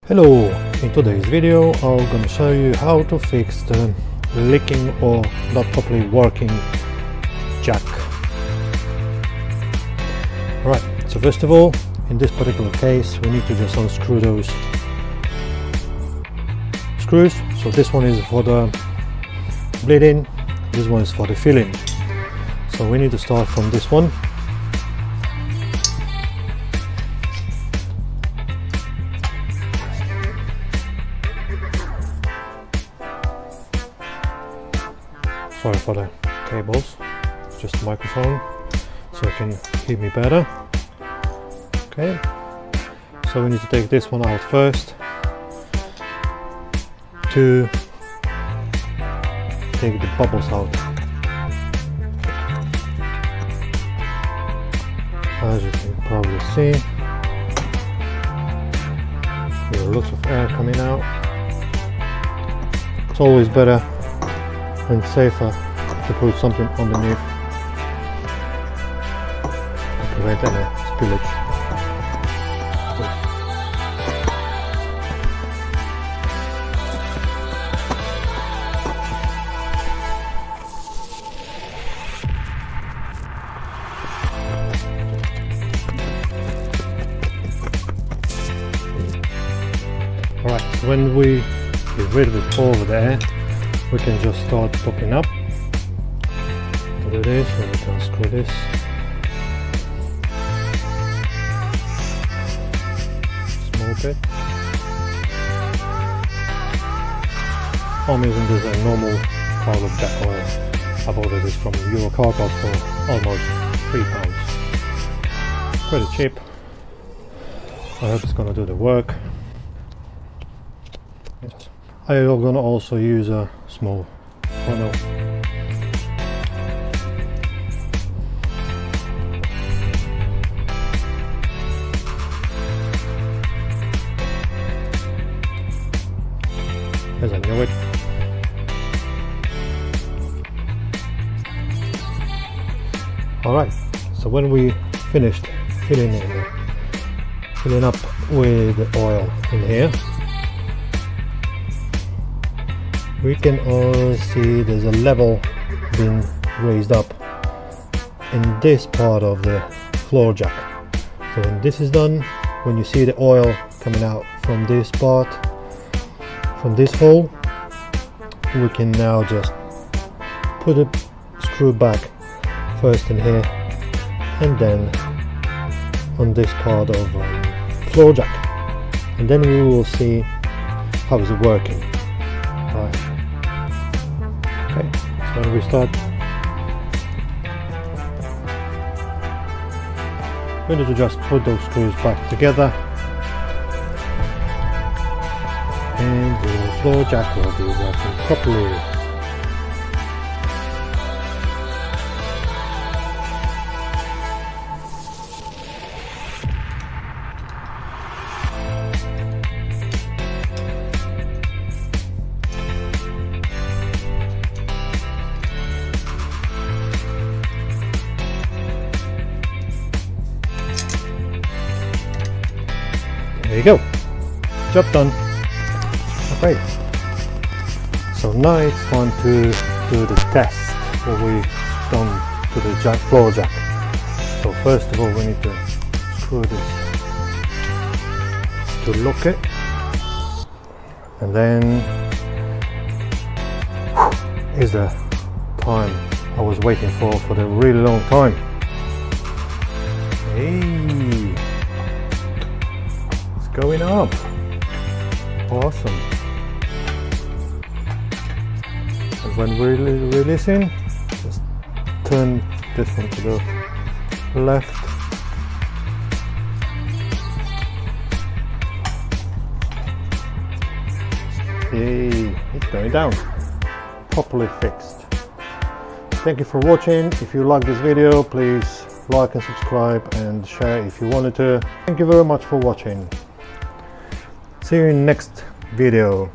Hello, in today's video I'm gonna show you how to fix the leaking or not properly working jack. Right, so first of all, in this particular case we need to just unscrew those screws. So this one is for the bleeding, this one is for the filling. So we need to start from this one. Sorry for the cables, it's just a microphone so you can hear me better. Okay, so we need to take this one out first to take the bubbles out. As you can probably see, there are lots of air coming out. It's always better and safer to put something underneath to prevent any spillage. Alright, so when we get rid of it over there, we can just start topping up. To do this, so we can screw this. Small bit. I'm using this a normal pile of jack oil. I've ordered this from Eurocarpet for almost £3. Pretty cheap. I hope it's gonna do the work. I'm gonna also use a small funnel. As I knew it. Alright, so when we finished filling up with the oil in here, we can all see there's a level being raised up in this part of the floor jack. So when this is done, when you see the oil coming out from this part, from this hole, we can now just put a screw back first in here and then on this part of floor jack, and then we will see how is it working. Right. Okay, so when we start, we need to just put those screws back together and the floor jack will be working properly. There you go, job done. Okay, so now it's time to do the test what we've done to the floor jack. So first of all we need to screw this to lock it, and then is the time I was waiting for the really long time. Hey, going up. Awesome. And when we're releasing, just turn this one to the left. Yay, it's going down. Properly fixed. Thank you for watching. If you like this video, please like and subscribe and share if you wanted to. Thank you very much for watching. See you in next video.